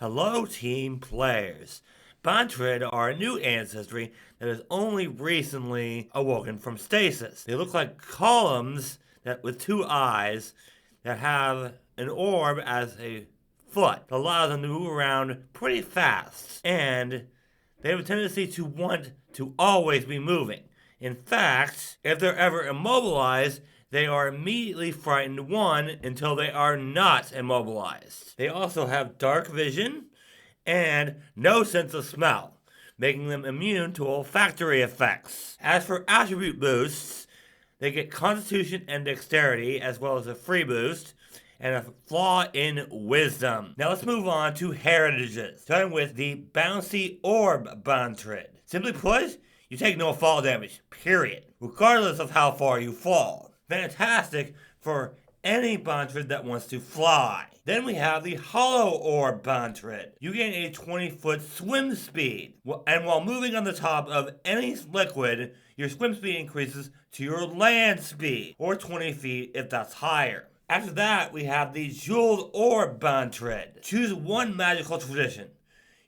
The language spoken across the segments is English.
Hello, team players. Bantrid are a new ancestry that has only recently awoken from stasis. They look like columns with two eyes that have an orb as a foot that allows them to move around pretty fast. And they have a tendency to want to always be moving. In fact, if they're ever immobilized, they are immediately frightened until they are not immobilized. They also have dark vision and no sense of smell, making them immune to olfactory effects. As for attribute boosts, they get Constitution and Dexterity, as well as a free boost, and a flaw in Wisdom. Now let's move on to heritages, starting with the Bouncy Orb Bantrid. Simply put, you take no fall damage, period, regardless of how far you fall. Fantastic for any Bantrid that wants to fly. Then we have the Hollow Orb Bantrid. You gain a 20-foot swim speed, and while moving on the top of any liquid, your swim speed increases to your land speed, or 20 feet if that's higher. After that, we have the Jeweled Orb Bantrid. Choose one magical tradition.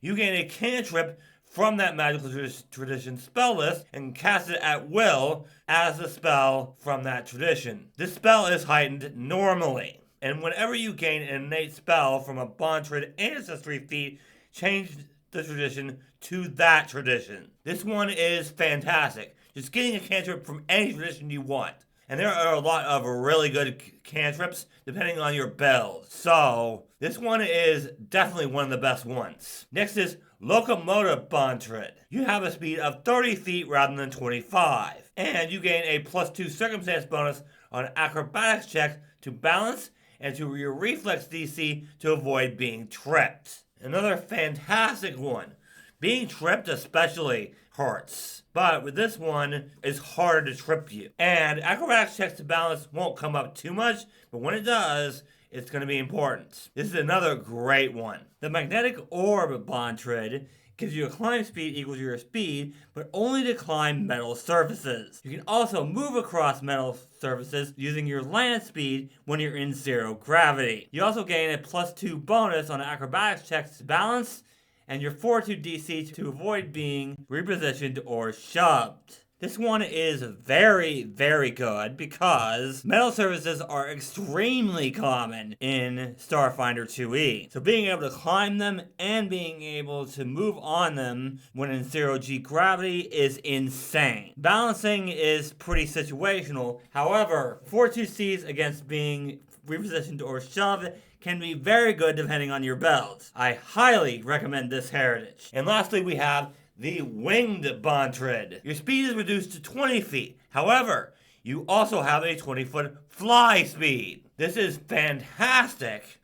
You gain a cantrip from that magical tradition spell list and cast it at will as a spell from that tradition. This spell is heightened normally, and whenever you gain an innate spell from a Bantrid Ancestry feat, change the tradition to that tradition. This one is fantastic. Just getting a cantrip from any tradition you want. And there are a lot of really good cantrips depending on your build. So this one is definitely one of the best ones. Next is Locomotive Bantrid. You have a speed of 30 feet rather than 25. And you gain a +2 circumstance bonus on acrobatics check to balance and to your reflex DC to avoid being tripped. Another fantastic one. Being tripped especially hurts. But with this one, it's harder to trip you. And acrobatics checks to balance won't come up too much, but when it does, it's going to be important. This is another great one. The Magnetic Orb Bantrid gives you a climb speed equal to your speed, but only to climb metal surfaces. You can also move across metal surfaces using your land speed when you're in zero gravity. You also gain a +2 bonus on acrobatics checks to balance, and your Fortitude DC to avoid being repositioned or shoved. This one is very, very good because metal surfaces are extremely common in Starfinder 2e. So being able to climb them and being able to move on them when in 0G gravity is insane. Balancing is pretty situational. However, Fortitude Cs against being repositioned or shoved can be very good depending on your build. I highly recommend this heritage. And lastly, we have the Winged Bantrid. Your speed is reduced to 20 feet. However, you also have a 20-foot fly speed. This is fantastic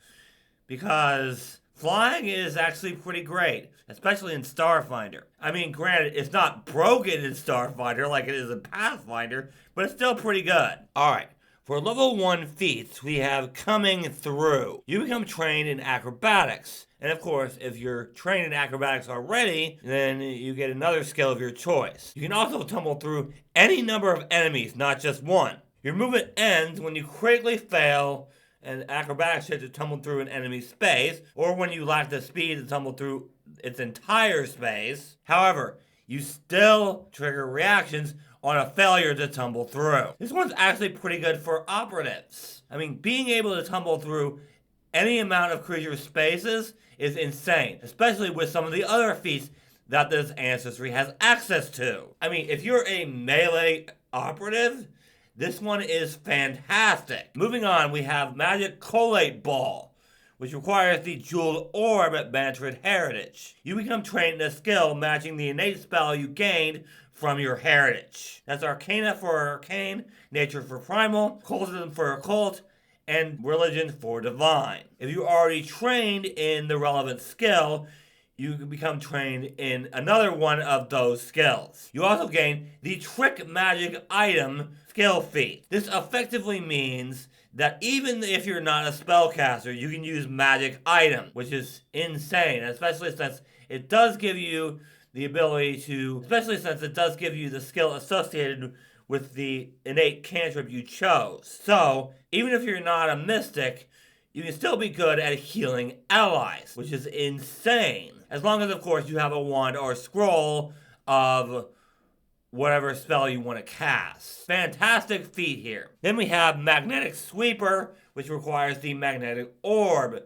because flying is actually pretty great, especially in Starfinder. I mean, granted, it's not broken in Starfinder like it is in Pathfinder, but it's still pretty good. Alright. For level 1 feats, we have Coming Through. You become trained in acrobatics. And of course, if you're trained in acrobatics already, then you get another skill of your choice. You can also tumble through any number of enemies, not just one. Your movement ends when you critically fail an acrobatics check to tumble through an enemy's space, or when you lack the speed to tumble through its entire space. However, you still trigger reactions on a failure to tumble through. This one's actually pretty good for operatives. I mean, being able to tumble through any amount of creature spaces is insane, especially with some of the other feats that this ancestry has access to. I mean, if you're a melee operative, this one is fantastic. Moving on, we have Magic Collate Ball, which requires the Jeweled Orb at Bantrid Heritage. You become trained in a skill matching the innate spell you gained from your heritage. That's Arcana for Arcane, Nature for Primal, Occultism for Occult, and Religion for Divine. If you are already trained in the relevant skill, you can become trained in another one of those skills. You also gain the Trick Magic Item skill feat. This effectively means that even if you're not a spellcaster, you can use Magic Item, which is insane, especially since it does give you the ability to, especially since it does give you the skill associated with the innate cantrip you chose. So, even if you're not a mystic, you can still be good at healing allies, which is insane. As long as, of course, you have a wand or scroll of whatever spell you want to cast. Fantastic feat here. Then we have Magnetic Sweeper, which requires the Magnetic Orb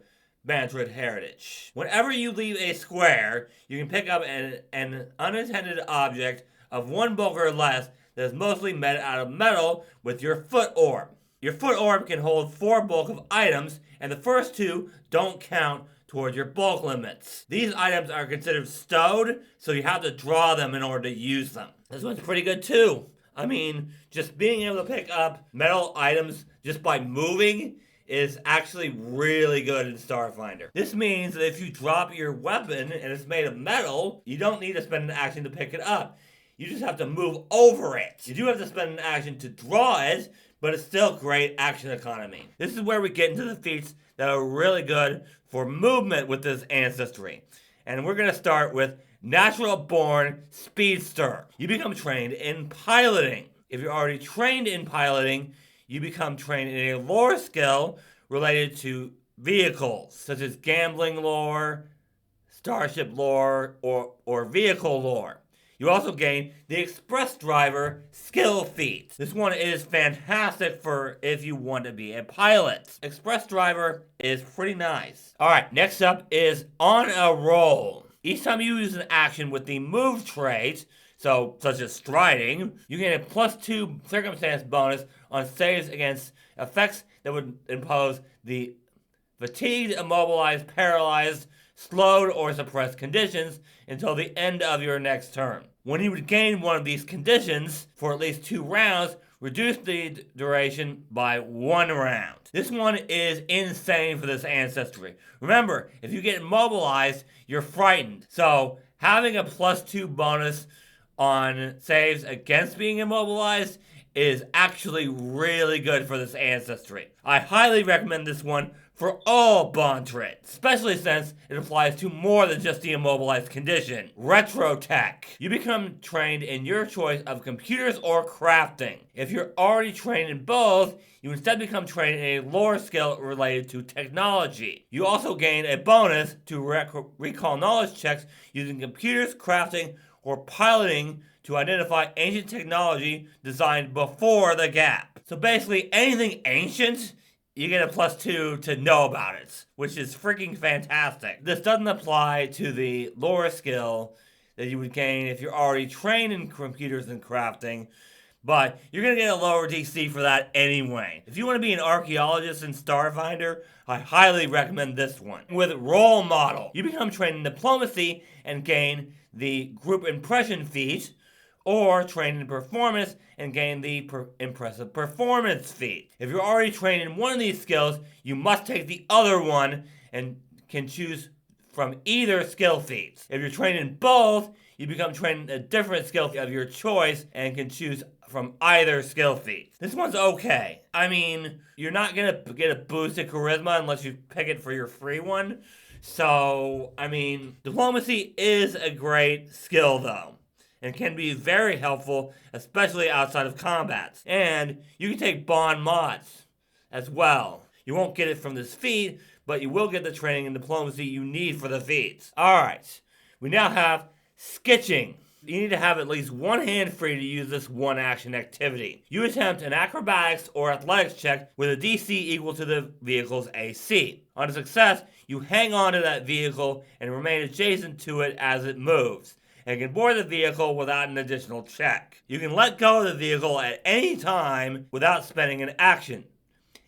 Bantrid heritage. Whenever you leave a square, you can pick up an unintended object of 1 bulk or less that is mostly made out of metal with your foot orb. Your foot orb can hold 4 bulk of items, and the first 2 don't count towards your bulk limits. These items are considered stowed, so you have to draw them in order to use them. This one's pretty good too. I mean, just being able to pick up metal items just by moving is actually really good in Starfinder. This means that if you drop your weapon and it's made of metal, you don't need to spend an action to pick it up. You just have to move over it. You do have to spend an action to draw it, but it's still great action economy. This is where we get into the feats that are really good for movement with this Ancestry. And we're going to start with Natural Born Speedster. You become trained in piloting. If you're already trained in piloting, you become trained in a lore skill related to vehicles, such as gambling lore, starship lore, or vehicle lore. You also gain the Express Driver skill feat. This one is fantastic for if you want to be a pilot. Express Driver is pretty nice. Alright, next up is On a Roll. Each time you use an action with the move trait, such as striding, you get a +2 circumstance bonus on saves against effects that would impose the fatigued, immobilized, paralyzed, slowed, or suppressed conditions until the end of your next turn. When you would gain one of these conditions for at least 2 rounds, reduce the duration by 1 round. This one is insane for this Ancestry. Remember, if you get immobilized, you're frightened. So having a +2 bonus on saves against being immobilized is actually really good for this Ancestry. I highly recommend this one for all Bantrid, especially since it applies to more than just the immobilized condition. Retro Tech. You become trained in your choice of computers or crafting. If you're already trained in both, you instead become trained in a lore skill related to technology. You also gain a bonus to recall knowledge checks using computers, crafting, or piloting to identify ancient technology designed before the gap. So basically, anything ancient, you get a +2 to know about it, which is freaking fantastic. This doesn't apply to the lore skill that you would gain if you're already trained in computers and crafting, but you're going to get a lower DC for that anyway. If you want to be an archaeologist in Starfinder, I highly recommend this one. With Role Model, you become trained in diplomacy and gain the group impression feat, or trained in performance and gain the impressive performance feat. If you're already trained in one of these skills, you must take the other one and can choose from either skill feats. If you're trained in both, you become trained in a different skill of your choice and can choose from either skill feat. This one's okay. I mean, you're not gonna get a boost in charisma unless you pick it for your free one. So, I mean, diplomacy is a great skill though, and can be very helpful, especially outside of combat. And you can take bond mods as well. You won't get it from this feat, but you will get the training and diplomacy you need for the feats. Alright, we now have skitching. You need to have at least 1 hand free to use this 1 action activity. You attempt an acrobatics or athletics check with a DC equal to the vehicle's AC. On a success, you hang on to that vehicle and remain adjacent to it as it moves, and can board the vehicle without an additional check. You can let go of the vehicle at any time without spending an action.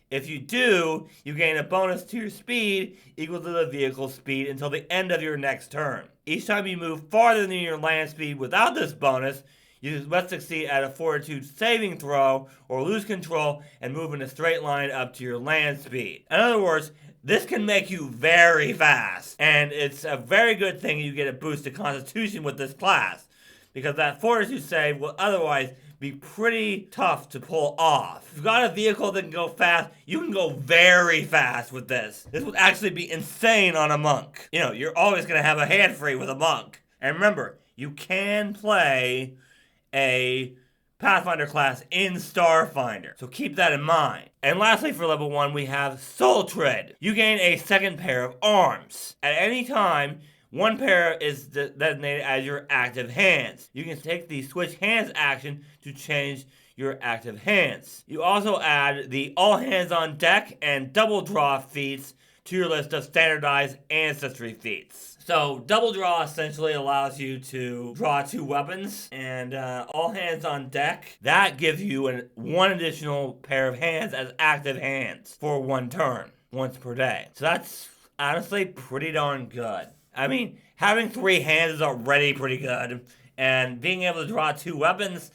If you do, you gain a bonus to your speed equal to the vehicle's speed until the end of your next turn. Each time you move farther than your land speed without this bonus, you must succeed at a fortitude saving throw or lose control and move in a straight line up to your land speed. In other words, this can make you very fast, and it's a very good thing you get a boost to Constitution with this class, because that fortitude save will otherwise be pretty tough to pull off. If you've got a vehicle that can go fast, you can go very fast with this. This would actually be insane on a monk. You know, you're always going to have a hand free with a monk. And remember, you can play a Pathfinder class in Starfinder, so keep that in mind. And lastly, for level 1, we have Soul Tread. You gain a second pair of arms. At any time, one pair is designated as your active hands. You can take the switch hands action to change your active hands. You also add the all hands on deck and double draw feats to your list of standardized Ancestry feats. So double draw essentially allows you to draw 2 weapons, and all hands on deck, that gives you one additional pair of hands as active hands for 1 turn, once per day. So that's honestly pretty darn good. I mean, having 3 hands is already pretty good, and being able to draw 2 weapons,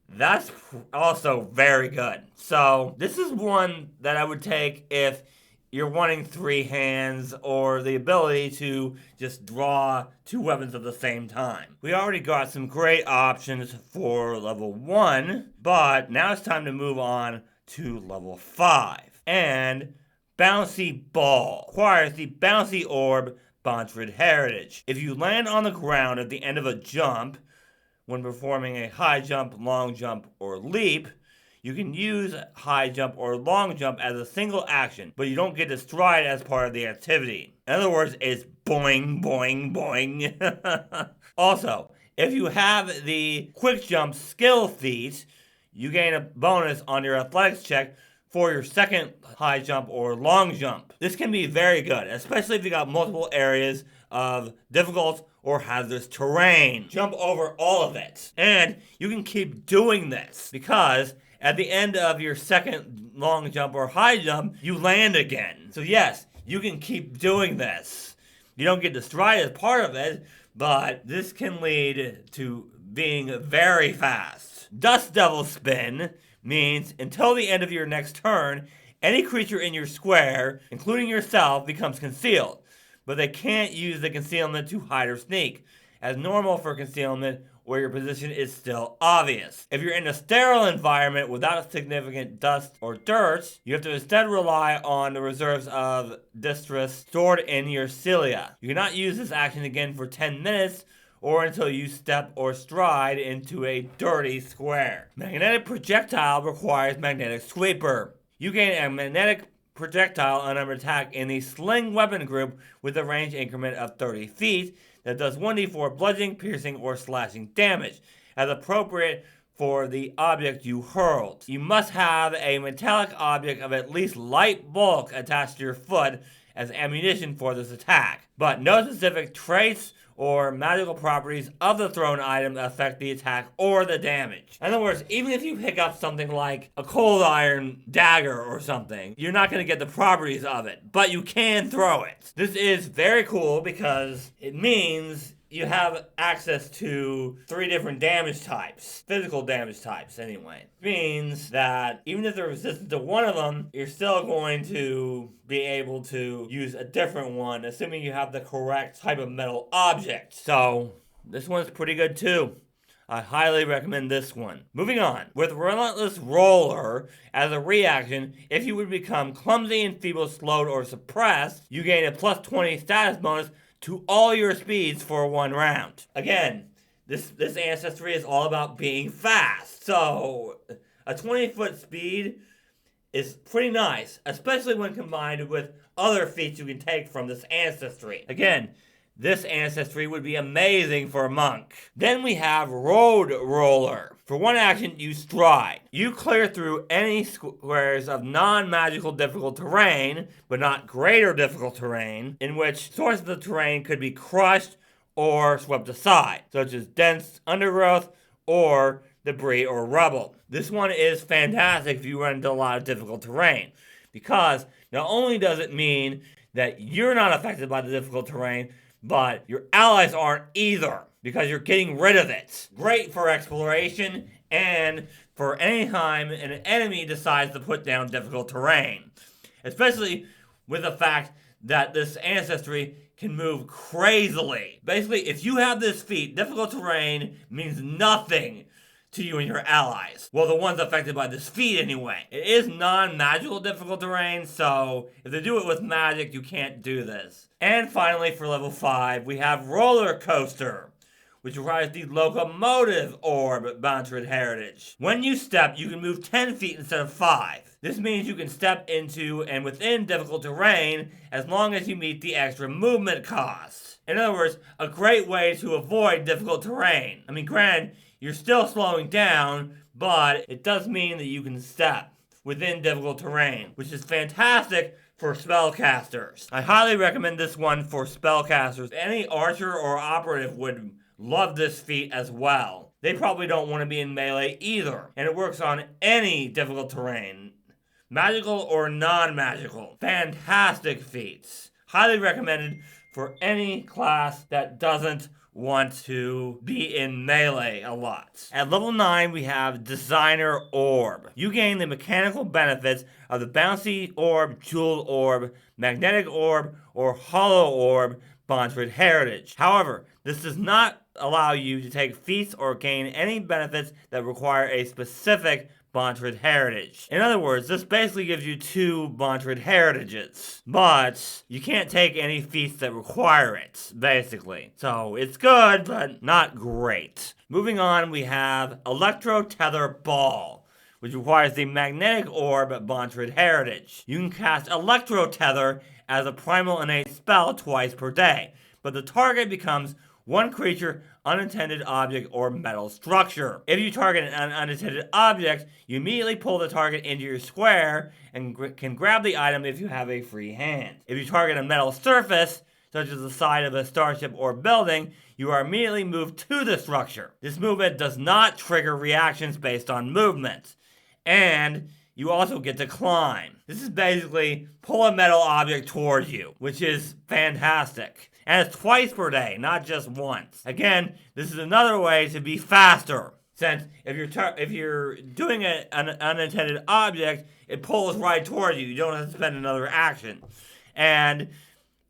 that's also very good. So this is one that I would take if you're wanting 3 hands or the ability to just draw 2 weapons at the same time. We already got some great options for level 1, but now it's time to move on to level 5. And Bouncy Ball acquires the Bouncy Orb Bantrid Heritage. If you land on the ground at the end of a jump, when performing a high jump, long jump, or leap, you can use high jump or long jump as a single action, but you don't get to stride as part of the activity. In other words, it's boing, boing, boing. Also, if you have the quick jump skill feat, you gain a bonus on your athletics check for your second high jump or long jump. This can be very good, especially if you got multiple areas of difficult or hazardous terrain. Jump over all of it. And you can keep doing this because at the end of your second long jump or high jump, you land again. So yes, you can keep doing this. You don't get to stride as part of it, but this can lead to being very fast. Dust Devil Spin means until the end of your next turn, any creature in your square, including yourself, becomes concealed, but they can't use the concealment to hide or sneak, as normal for concealment where your position is still obvious. If you're in a sterile environment without significant dust or dirt, you have to instead rely on the reserves of distress stored in your cilia. You cannot use this action again for 10 minutes or until you step or stride into a dirty square. Magnetic Projectile requires Magnetic Sweeper. You gain a magnetic projectile on attack in the Sling Weapon group with a range increment of 30 feet that does 1d4 bludgeoning, piercing, or slashing damage, as appropriate for the object you hurled. You must have a metallic object of at least light bulk attached to your foot as ammunition for this attack, but no specific traits or magical properties of the thrown item affect the attack or the damage. In other words, even if you pick up something like a cold iron dagger or something, you're not going to get the properties of it, but you can throw it. This is very cool because it means you have access to 3 different damage types. Physical damage types, anyway. It means that even if they're resistant to one of them, you're still going to be able to use a different one, assuming you have the correct type of metal object. So, this one's pretty good too. I highly recommend this one. Moving on. With Relentless Roller, as a reaction, if you would become clumsy, enfeebled, slowed, or suppressed, you gain a plus 20 status bonus to all your speeds for 1 round. Again, this Ancestry is all about being fast. So, a 20-foot speed is pretty nice, especially when combined with other feats you can take from this Ancestry. Again, this Ancestry would be amazing for a monk. Then we have Road Roller. For 1 action, you stride. You clear through any squares of non-magical difficult terrain, but not greater difficult terrain, in which sources of the terrain could be crushed or swept aside, such as dense undergrowth or debris or rubble. This one is fantastic if you run into a lot of difficult terrain, because not only does it mean that you're not affected by the difficult terrain, but your allies aren't either, because you're getting rid of it. Great for exploration and for any time an enemy decides to put down difficult terrain. Especially with the fact that this Ancestry can move crazily. Basically, if you have this feat, difficult terrain means nothing to you and your allies. Well, the ones affected by this feat anyway. It is non-magical difficult terrain, so if they do it with magic, you can't do this. And finally, for level 5, we have Roller Coaster, which requires the Locomotive Orb Bantrid heritage. When you step, you can move 10 feet instead of 5. This means you can step into and within difficult terrain as long as you meet the extra movement cost. In other words, a great way to avoid difficult terrain. I mean, granted, you're still slowing down, but it does mean that you can step within difficult terrain, which is fantastic for spellcasters. I highly recommend this one for spellcasters. Any archer or operative would love this feat as well. They probably don't want to be in melee either, and it works on any difficult terrain, magical or non-magical. Fantastic feats. Highly recommended for any class that doesn't want to be in melee a lot. At level 9, we have Designer Orb. You gain the mechanical benefits of the Bouncy Orb, Jeweled Orb, Magnetic Orb, or Hollow Orb Bantrid heritage. However, this does not allow you to take feats or gain any benefits that require a specific Bantrid heritage. In other words, this basically gives you 2 Bantrid heritages, but you can't take any feats that require it, basically. So it's good, but not great. Moving on, we have Electro Tether Ball, which requires the Magnetic Orb Bantrid heritage. You can cast Electro Tether as a primal innate spell twice per day, but the target becomes one creature, unintended object, or metal structure. If you target an unintended object, you immediately pull the target into your square and can grab the item if you have a free hand. If you target a metal surface, such as the side of a starship or building, you are immediately moved to the structure. This movement does not trigger reactions based on movement, and you also get to climb. This is basically pull a metal object towards you, which is fantastic. And it's twice per day, not just once. Again, this is another way to be faster, since if you're doing an unintended object, it pulls right toward you. You don't have to spend another action. And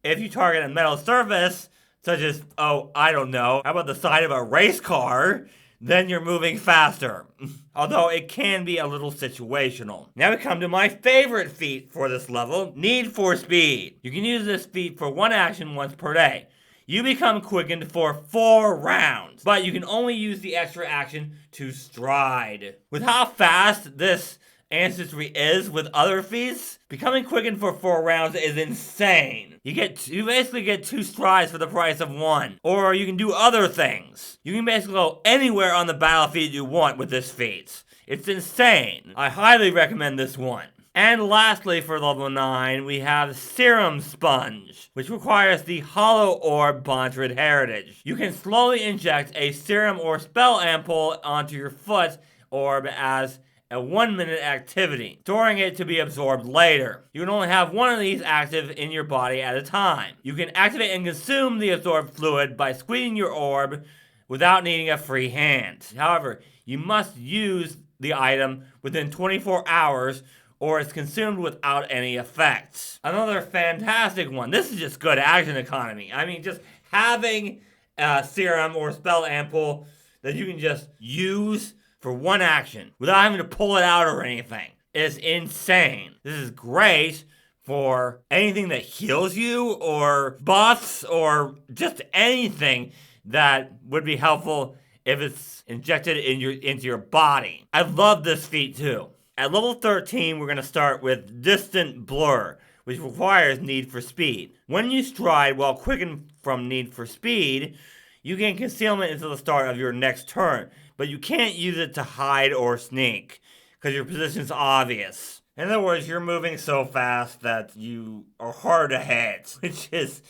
if you target a metal surface, such as, oh, I don't know, how about the side of a race car, then you're moving faster. Although it can be a little situational. Now we come to my favorite feat for this level, Need for Speed. You can use this feat for 1 action once per day. You become quickened for 4 rounds, but you can only use the extra action to stride. With how fast this Ancestry is with other feats, becoming quickened for 4 rounds is insane. You basically get 2 strides for the price of 1. Or you can do other things. You can basically go anywhere on the battlefield you want with this feat. It's insane. I highly recommend this one. And lastly, for level 9, we have Serum Sponge, which requires the Hollow Orb Bantrid heritage. You can slowly inject a serum or spell ampoule onto your foot orb as a 1-minute activity, storing it to be absorbed later. You can only have one of these active in your body at a time. You can activate and consume the absorbed fluid by squeezing your orb without needing a free hand. However, you must use the item within 24 hours or it's consumed without any effects. Another fantastic one. This is just good action economy. I mean, just having a serum or spell ampoule that you can just use for 1 action without having to pull it out or anything is insane. This is great for anything that heals you or buffs or just anything that would be helpful if it's injected into your body. I love this feat too. At level 13, we're going to start with Distant Blur, which requires Need for Speed. When you stride while quickened from Need for Speed, you gain concealment until the start of your next turn, but you can't use it to hide or sneak, because your position's obvious. In other words, you're moving so fast that you are hard to hit, which is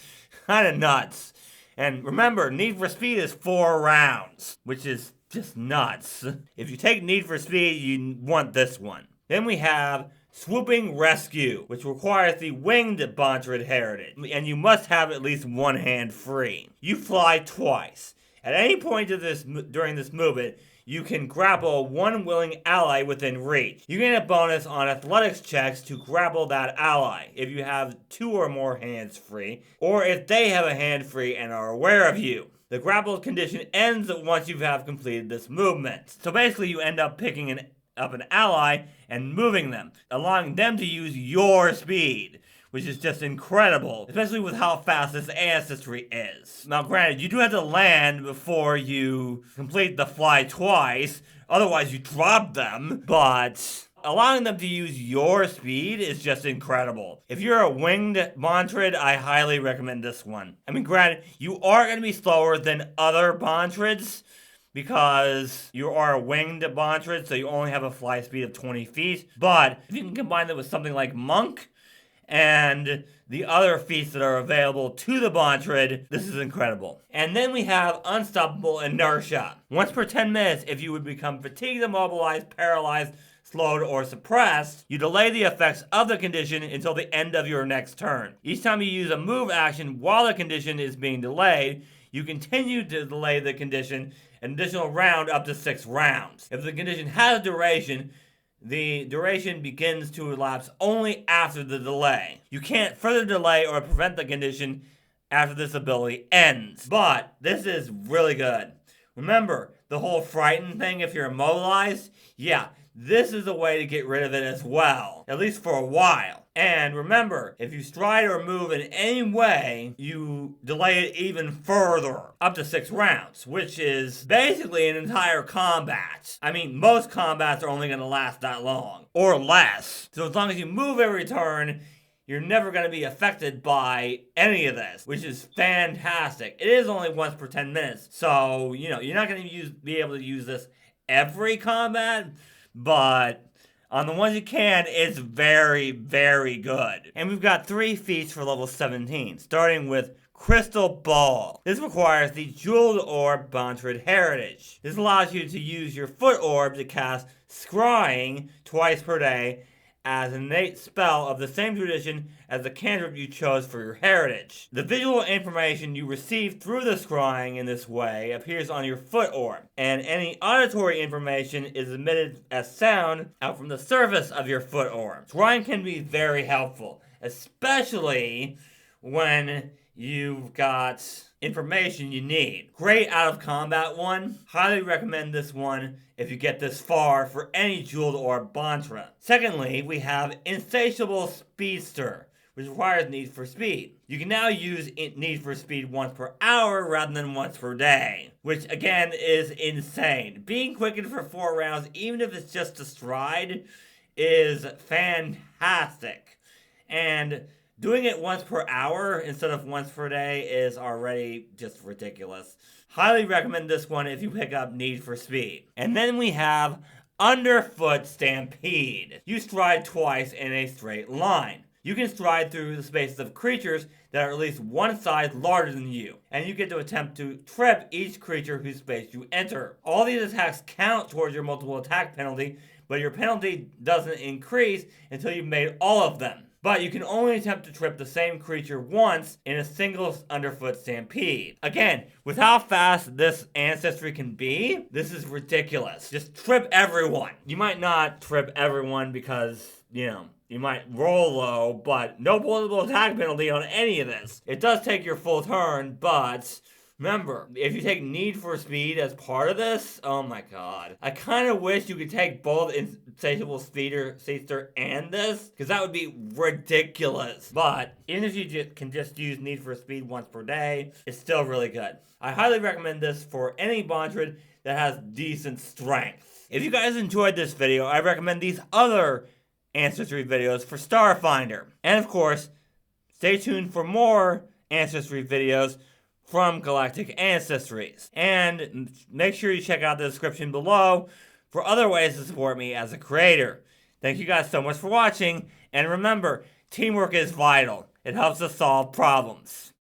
kind of nuts. And remember, Need for Speed is 4 rounds, which is just nuts. If you take Need for Speed, you want this one. Then we have Swooping Rescue, which requires the Winged Bantrid heritage, and you must have at least 1 hand free. You fly twice. At any point during this movement, you can grapple 1 willing ally within reach. You gain a bonus on athletics checks to grapple that ally if you have 2 or more hands free, or if they have a hand free and are aware of you. The grapple condition ends once you have completed this movement. So basically you end up picking up an ally and moving them, allowing them to use your speed, which is just incredible, especially with how fast this Ancestry is. Now granted, you do have to land before you complete the fly twice, otherwise you drop them, but allowing them to use your speed is just incredible. If you're a winged Bantrid, I highly recommend this one. I mean, granted, you are going to be slower than other Bantrids because you are a winged Bantrid, so you only have a fly speed of 20 feet. But if you can combine that with something like Monk and the other feats that are available to the Bantrid, this is incredible. And then we have Unstoppable Inertia. Once per 10 minutes, if you would become fatigued, immobilized, paralyzed, slowed, or suppressed, you delay the effects of the condition until the end of your next turn. Each time you use a move action while the condition is being delayed, you continue to delay the condition an additional round up to 6 rounds. If the condition has a duration, the duration begins to elapse only after the delay. You can't further delay or prevent the condition after this ability ends. But this is really good. Remember, the whole frightened thing if you're immobilized? Yeah, this is a way to get rid of it as well, at least for a while. And remember, if you stride or move in any way, you delay it even further, up to 6 rounds, which is basically an entire combat. I mean, most combats are only going to last that long, or less. So as long as you move every turn, you're never going to be affected by any of this, which is fantastic. It is only once per 10 minutes, so, you're not going to be able to use this every combat, but on the ones you can, it's very, very good. And we've got 3 feats for level 17, starting with Crystal Ball. This requires the Jeweled Orb Bantrid Heritage. This allows you to use your Foot Orb to cast Scrying twice per day as an innate spell of the same tradition as the cantrip you chose for your heritage. The visual information you receive through the scrying in this way appears on your foot orb, and any auditory information is emitted as sound out from the surface of your foot orb. Scrying can be very helpful, especially when you've got information you need. Great out of combat one. Highly recommend this one if you get this far for any Jeweled Orb Bantrid. Secondly, we have Insatiable Speedster, which requires Need for Speed. You can now use Need for Speed once per hour rather than once per day, which again is insane. Being quickened for 4 rounds, even if it's just a stride, is fantastic. And doing it once per hour instead of once per day is already just ridiculous. Highly recommend this one if you pick up Need for Speed. And then we have Underfoot Stampede. You stride twice in a straight line. You can stride through the spaces of creatures that are at least one size larger than you, and you get to attempt to trip each creature whose space you enter. All these attacks count towards your multiple attack penalty, but your penalty doesn't increase until you've made all of them. But you can only attempt to trip the same creature once in a single underfoot stampede. Again, with how fast this Ancestry can be, this is ridiculous. Just trip everyone. You might not trip everyone because, you might roll low, but no multiple attack penalty on any of this. It does take your full turn, but remember, if you take Need for Speed as part of this, oh my god. I kind of wish you could take both Insatiable Speedster and this, because that would be ridiculous. But even if you can just use Need for Speed once per day, it's still really good. I highly recommend this for any Bantrid that has decent strength. If you guys enjoyed this video, I recommend these other Ancestry videos for Starfinder. And of course, stay tuned for more Ancestry videos from Galactic Ancestries. And make sure you check out the description below for other ways to support me as a creator. Thank you guys so much for watching, and remember, teamwork is vital. It helps us solve problems.